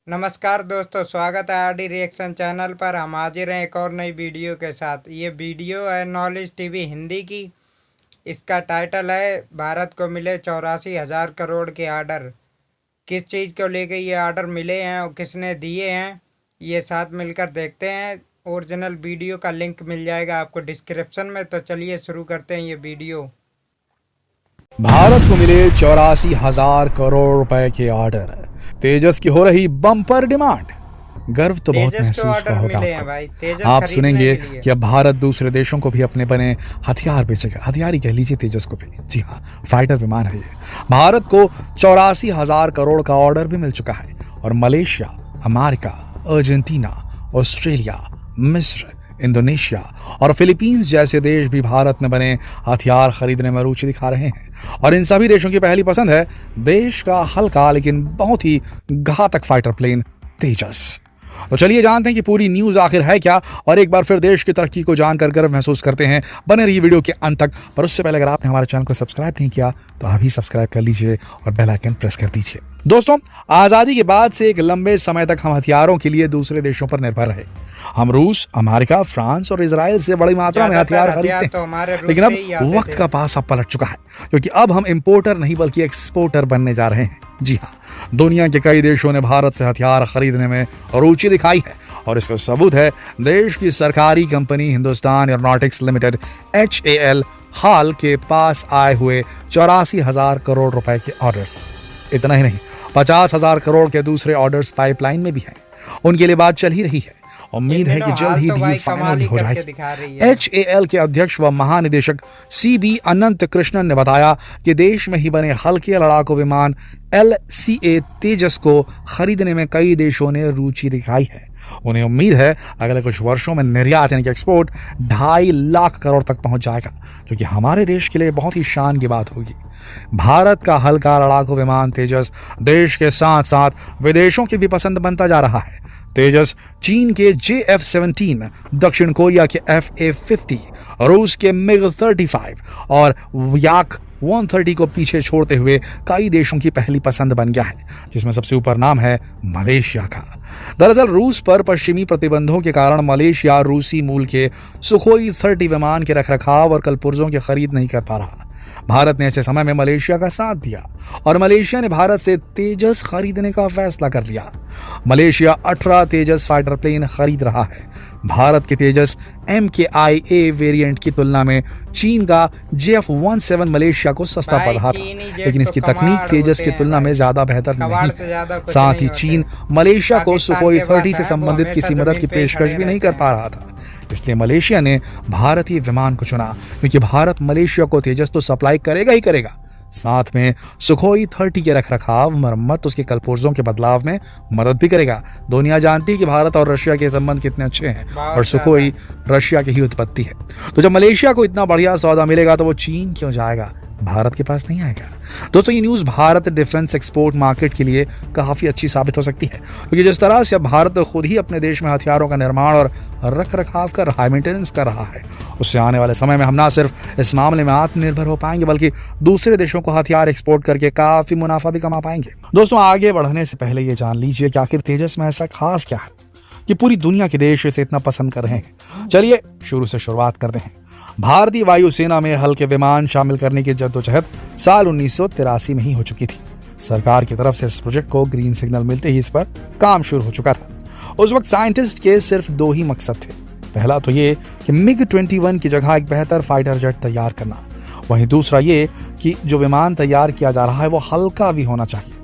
नमस्कार दोस्तों, स्वागत है आरडी रिएक्शन चैनल पर। हम हाजिर हैं एक और नई वीडियो के साथ। ये वीडियो है नॉलेज टीवी हिंदी की। इसका टाइटल है भारत को मिले 84,000 करोड़ के ऑर्डर। किस चीज़ को लेके ये ऑर्डर मिले हैं और किसने दिए हैं, ये साथ मिलकर देखते हैं। ओरिजिनल वीडियो का लिंक मिल जाएगा आपको डिस्क्रिप्शन में। तो चलिए शुरू करते हैं ये वीडियो। भारत को मिले 84,000 करोड़ रुपए के ऑर्डर। तेजस की हो रही बम्पर डिमांड। गर्व तो बहुत तेजस के महसूस ऑर्डर हुआ होगा मिले हैं आपको। भाई, तेजस आप खरीदने सुनेंगे के लिए। कि अब भारत दूसरे देशों को भी अपने बने हथियार बेचेगा। हथियार ही कह लीजिए तेजस को भी। जी हाँ, फाइटर विमान है ये। भारत को 84,000 करोड़ का ऑर्डर भी मिल चुका है और मलेशिया, अमेरिका, अर्जेंटीना, ऑस्ट्रेलिया, मिस्र, इंडोनेशिया और फिलीपींस जैसे देश भी भारत में बने हथियार खरीदने में रुचि दिखा रहे हैं। और इन सभी देशों की पहली पसंद है देश का हल्का लेकिन बहुत ही घातक फाइटर प्लेन तेजस। तो चलिए जानते हैं कि पूरी न्यूज आखिर है क्या, और एक बार फिर देश की तरक्की को जानकर गर्व महसूस करते हैं। बने रहिए वीडियो के अंत तक। पर उससे पहले अगर आपने हमारे चैनल को सब्सक्राइब नहीं किया तो अभी सब्सक्राइब कर लीजिए और बेल आइकन प्रेस कर दीजिए। दोस्तों, आजादी के बाद से एक लंबे समय तक हम हथियारों के लिए दूसरे देशों पर निर्भर रहे। हम रूस, अमेरिका, फ्रांस और इजराइल से बड़ी मात्रा में हथियार खरीदते तो हमारे हैं। रूस लेकिन से ही अब आते वक्त थे। का पासा पलट चुका है, क्योंकि अब हम इंपोर्टर नहीं बल्कि एक्सपोर्टर बनने जा रहे हैं। जी हाँ, दुनिया के कई देशों ने भारत से हथियार खरीदने में रुचि दिखाई है और इसका सबूत है देश की सरकारी company Hindustan aeronautics limited HAL हाल के पास आए हुए 84,000 करोड़ रुपए के ऑर्डर्स। इतना ही नहीं, 50,000 करोड़ के दूसरे ऑर्डर्स पाइपलाइन में भी हैं। उनके लिए बात चल ही रही है। उम्मीद है कि जल्द ही डील फाइनल हो जाएगी। HAL के अध्यक्ष व महानिदेशक CB अनंत कृष्णन ने बताया कि देश में ही बने हल्के लड़ाकू विमान LCA तेजस को खरीदने में कई देशों ने रुचि दिखाई है। उन्हें उम्मीद है अगले कुछ वर्षों में निर्यात यानी कि एक्सपोर्ट 2.5 लाख करोड़ तक पहुंच जाएगा, जो कि हमारे देश के लिए बहुत ही शान की बात होगी। भारत का हल्का लड़ाकू विमान तेजस देश के साथ साथ विदेशों की भी पसंद बनता जा रहा है। तेजस चीन के JF-17, दक्षिण कोरिया के FA-50, रूस के MiG-35 और याक 130 को पीछे छोड़ते हुए कई देशों की पहली पसंद बन गया है, जिसमें सबसे ऊपर नाम है मलेशिया का। दरअसल रूस पर पश्चिमी प्रतिबंधों के कारण मलेशिया रूसी मूल के सुखोई 30 विमान के रखरखाव और कलपुर्जों की खरीद नहीं कर पा रहा। भारत ने ऐसे समय में मलेशिया का साथ दिया और मलेशिया ने भारत से तेजस खरीदने का फैसला कर लिया। मलेशिया 18 तेजस फाइटर प्लेन खरीद रहा है। भारत के तेजस MKI-A वेरिएंट की तुलना में चीन का JF-17 मलेशिया को सस्ता पड़ रहा था, लेकिन इसकी तकनीक तेजस की तुलना में ज्यादा बेहतर नहीं है। साथ ही चीन मलेशिया को सुखोई 30 से संबंधित किसी मदद की पेशकश भी नहीं कर पा रहा था। इसलिए मलेशिया ने भारतीय विमान को चुना, क्योंकि भारत मलेशिया को तेजस तो सप्लाई करेगा ही करेगा, साथ में सुखोई 30 के रखरखाव, मरम्मत, उसके कलपुर्जों के बदलाव में मदद भी करेगा। दुनिया जानती है कि भारत और रशिया के संबंध कितने अच्छे हैं और सुखोई रशिया की ही उत्पत्ति है। तो जब मलेशिया को इतना बढ़िया सौदा मिलेगा तो वो चीन क्यों जाएगा, भारत के पास नहीं आएगा। दोस्तों, ये news Bharat defence export market के लिए काफी अच्छी साबित हो सकती है, क्योंकि जिस तरह से अब भारत खुद ही अपने देश में हथियारों का निर्माण और रख रखाव कर रहा है, मेंटेनेंस कर रहा है, उससे आने वाले समय में हम ना सिर्फ इस मामले में आत्मनिर्भर हो पाएंगे बल्कि दूसरे देशों को हथियार एक्सपोर्ट करके काफी मुनाफा भी कमा पाएंगे। दोस्तों, आगे बढ़ने से पहले ये जान लीजिए कि आखिर तेजस में ऐसा खास क्या है कि पूरी दुनिया के देश इसे इतना पसंद कर रहे हैं। चलिए शुरू से शुरुआत करते हैं। भारतीय वायुसेना में हल्के विमान शामिल करने की जद्दोजहद साल 1983 में ही हो चुकी थी। सरकार की तरफ से इस प्रोजेक्ट को ग्रीन सिग्नल मिलते ही इस पर काम शुरू हो चुका था। उस वक्त साइंटिस्ट के सिर्फ 2 ही मकसद थे। पहला तो ये कि MiG-21 की जगह एक बेहतर फाइटर जेट तैयार करना, वहीं दूसरा ये कि जो विमान तैयार किया जा रहा है वो हल्का भी होना चाहिए।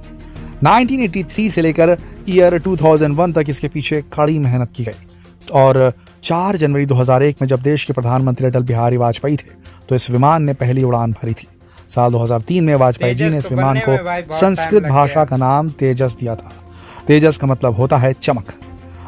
1983 से लेकर ईयर 2001 तक इसके पीछे कड़ी मेहनत की गई और 4 जनवरी 2001 में जब देश के प्रधानमंत्री अटल बिहारी वाजपेयी थे तो इस विमान ने पहली उड़ान भरी थी। साल 2003 में वाजपेयी जी ने इस विमान को संस्कृत भाषा का नाम तेजस दिया था। तेजस का मतलब होता है चमक।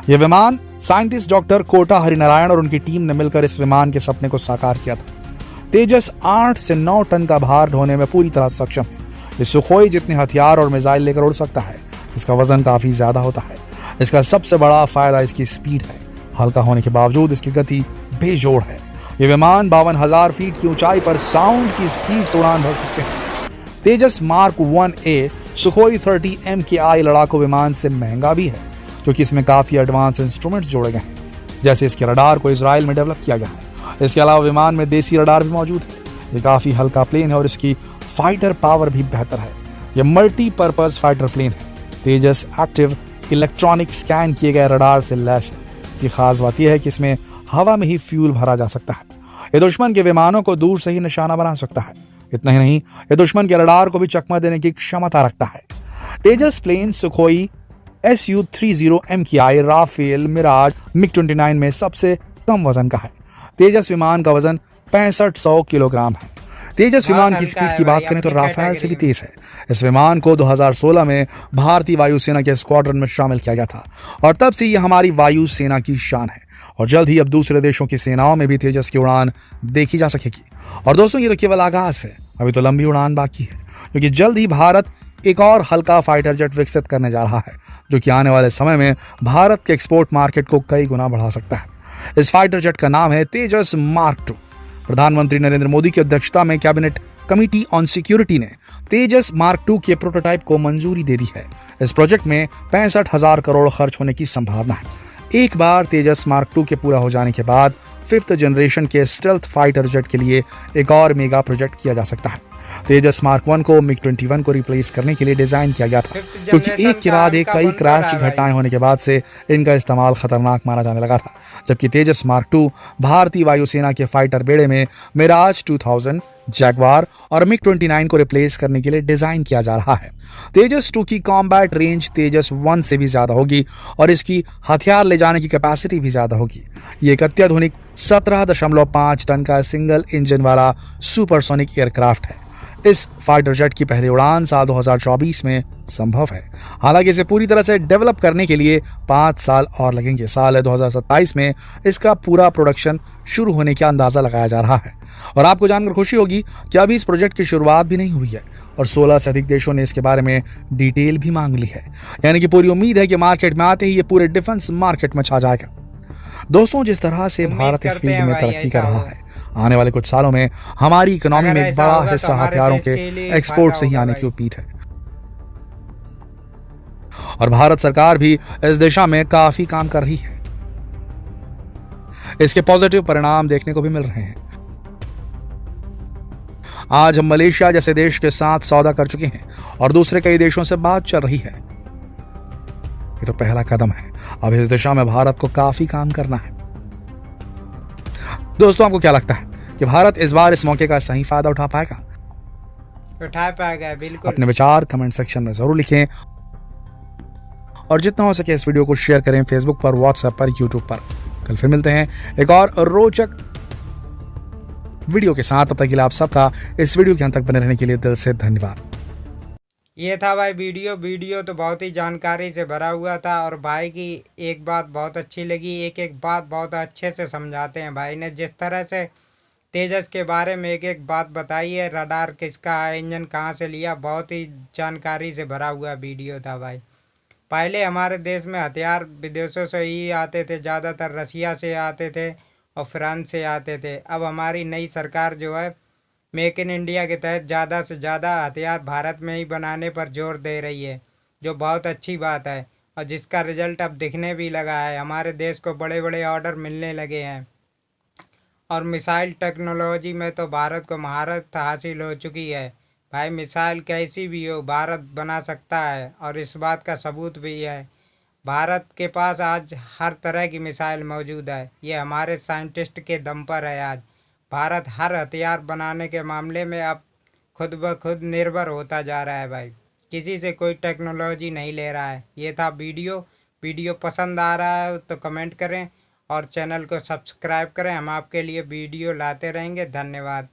यह विमान साइंटिस्ट डॉक्टर कोटा हरिनारायण और उनकी टीम ने मिलकर इस विमान के सपने को साकार किया था। तेजस 8 से 9 टन का भार ढोने में पूरी तरह सक्षम है। ये सुखोई जितने हथियार और मिसाइल लेकर उड़ सकता है। इसका वजन काफी ज्यादा होता है। इसका सबसे बड़ा फायदा इसकी स्पीड है। हल्का होने के बावजूद इसकी गति बेजोड़ है। ये विमान 52,000 फीट की ऊंचाई पर साउंड की स्पीड से उड़ान भर सकते हैं। तेजस मार्क 1A सुखोई 30 MKI लड़ाकू विमान से महंगा भी है, क्योंकि इसमें काफी एडवांस इंस्ट्रूमेंट्स जोड़े गए हैं। जैसे इसके रडार को इजराइल में डेवलप किया गया है। इसके अलावा विमान में देसी रडार भी मौजूद है। ये काफी हल्का प्लेन है और इसकी फाइटर पावर भी बेहतर है। यह मल्टीपर्पज फाइटर प्लेन है। तेजस एक्टिव इलेक्ट्रॉनिक स्कैन किए गए रडार से लैस है। इसकी खास बात यह है कि इसमें हवा में ही फ्यूल भरा जा सकता है। यह दुश्मन के विमानों को दूर से ही निशाना बना सकता है। इतना ही नहीं, यह दुश्मन के रडार को भी चकमा देने की क्षमता रखता है। Tejas plane Sukhoi Su-30 MKI, Rafale, Mirage, MiG-29 में सबसे कम वजन का है। तेजस विमान का वजन 6500 किलोग्राम है। तेजस विमान की स्पीड की बात करें तो राफेल से भी तेज है। इस विमान को 2016 में भारतीय वायुसेना के स्क्वाड्रन में शामिल किया गया था और तब से यह हमारी वायुसेना की शान है। और जल्द ही अब दूसरे देशों की सेनाओं में भी तेजस की उड़ान देखी जा सकेगी। और दोस्तों, ये तो केवल आगाज है, अभी तो लंबी उड़ान बाकी है, क्योंकि जल्द ही भारत एक और हल्का फाइटर जेट विकसित करने जा रहा है, जो कि आने वाले समय में भारत के एक्सपोर्ट मार्केट को कई गुना बढ़ा सकता है। इस फाइटर जेट का नाम है तेजस मार्क 2। प्रधानमंत्री नरेंद्र मोदी की अध्यक्षता में कैबिनेट कमिटी ऑन सिक्योरिटी ने तेजस मार्क 2 के प्रोटोटाइप को मंजूरी दे दी है। इस प्रोजेक्ट में 65,000 करोड़ खर्च होने की संभावना है। एक बार तेजस मार्क 2 के पूरा हो जाने के बाद 5th जनरेशन के स्टेल्थ फाइटर जेट के लिए एक और मेगा प्रोजेक्ट किया जा सकता है। तेजस मार्क 1 को MiG-21 को रिप्लेस करने के लिए डिजाइन किया गया था, क्योंकि एक के बाद एक कई क्रैश की घटनाएं होने के बाद से इनका इस्तेमाल खतरनाक माना जाने लगा था। जबकि तेजस मार्क 2 भारतीय वायुसेना के फाइटर बेड़े में मिराज 2000, जैगवार और MiG-29 को रिप्लेस करने के लिए डिजाइन किया जा रहा है। तेजस 2 की कॉम्बैट रेंज तेजस 1 से भी ज्यादा होगी और इसकी हथियार ले जाने की कैपेसिटी भी ज्यादा होगी। ये एक अत्याधुनिक 17.5 टन का सिंगल इंजन वाला सुपरसोनिक एयरक्राफ्ट है। इस फाइटर जेट की पहली उड़ान साल 2024 में संभव है। हालांकि इसे पूरी तरह से डेवलप करने के लिए 5 साल और लगेंगे। साल 2027 में इसका पूरा प्रोडक्शन शुरू होने का अंदाजा लगाया जा रहा है। और आपको जानकर खुशी होगी कि अभी इस प्रोजेक्ट की शुरुआत भी नहीं हुई है और 16 से अधिक देशों ने इसके बारे में डिटेल भी मांग ली है। यानी कि पूरी उम्मीद है कि मार्केट में आते ही ये पूरे डिफेंस मार्केट में छा जाएगा। दोस्तों, जिस तरह से भारत इस फील्ड में तरक्की कर रहा है, आने वाले कुछ सालों में हमारी इकोनॉमी में एक बड़ा हिस्सा हथियारों के एक्सपोर्ट से ही आने की उम्मीद है। और भारत सरकार भी इस दिशा में काफी काम कर रही है। इसके पॉजिटिव परिणाम देखने को भी मिल रहे हैं। आज हम मलेशिया जैसे देश के साथ सौदा कर चुके हैं और दूसरे कई देशों से बात चल रही है। ये तो पहला कदम है। अब इस दिशा में भारत को काफी काम करना है। दोस्तों, आपको क्या लगता है कि भारत इस बार इस मौके का सही फायदा उठा पाएगा? उठा पाएगा, बिल्कुल। अपने विचार कमेंट सेक्शन में जरूर लिखें और जितना हो सके इस वीडियो को शेयर करें फेसबुक पर, व्हाट्सएप पर, यूट्यूब पर। कल फिर मिलते हैं एक और रोचक वीडियो के साथ। तब तक के लिए आप सबका इस वीडियो के अंत तक बने रहने के लिए दिल से धन्यवाद। ये था भाई वीडियो तो बहुत ही जानकारी से भरा हुआ था। और भाई की एक बात बहुत अच्छी लगी, एक एक बात बहुत अच्छे से समझाते हैं भाई ने। जिस तरह से तेजस के बारे में एक एक बात बताई है, रडार किसका है, इंजन कहाँ से लिया, बहुत ही जानकारी से भरा हुआ वीडियो था भाई। पहले हमारे देश में हथियार विदेशों से ही आते थे, ज़्यादातर रसिया से आते थे और फ्रांस से आते थे। अब हमारी नई सरकार जो है मेक इन इंडिया के तहत ज़्यादा से ज़्यादा हथियार भारत में ही बनाने पर जोर दे रही है, जो बहुत अच्छी बात है और जिसका रिजल्ट अब दिखने भी लगा है। हमारे देश को बड़े बड़े ऑर्डर मिलने लगे हैं और मिसाइल टेक्नोलॉजी में तो भारत को महारत हासिल हो चुकी है भाई। मिसाइल कैसी भी हो भारत बना सकता है और इस बात का सबूत भी है। भारत के पास आज हर तरह की मिसाइल मौजूद है। ये हमारे साइंटिस्ट के दम पर है। आज भारत हर हथियार बनाने के मामले में अब खुद ब खुद निर्भर होता जा रहा है भाई। किसी से कोई टेक्नोलॉजी नहीं ले रहा है। ये था वीडियो पसंद आ रहा है तो कमेंट करें और चैनल को सब्सक्राइब करें। हम आपके लिए वीडियो लाते रहेंगे। धन्यवाद।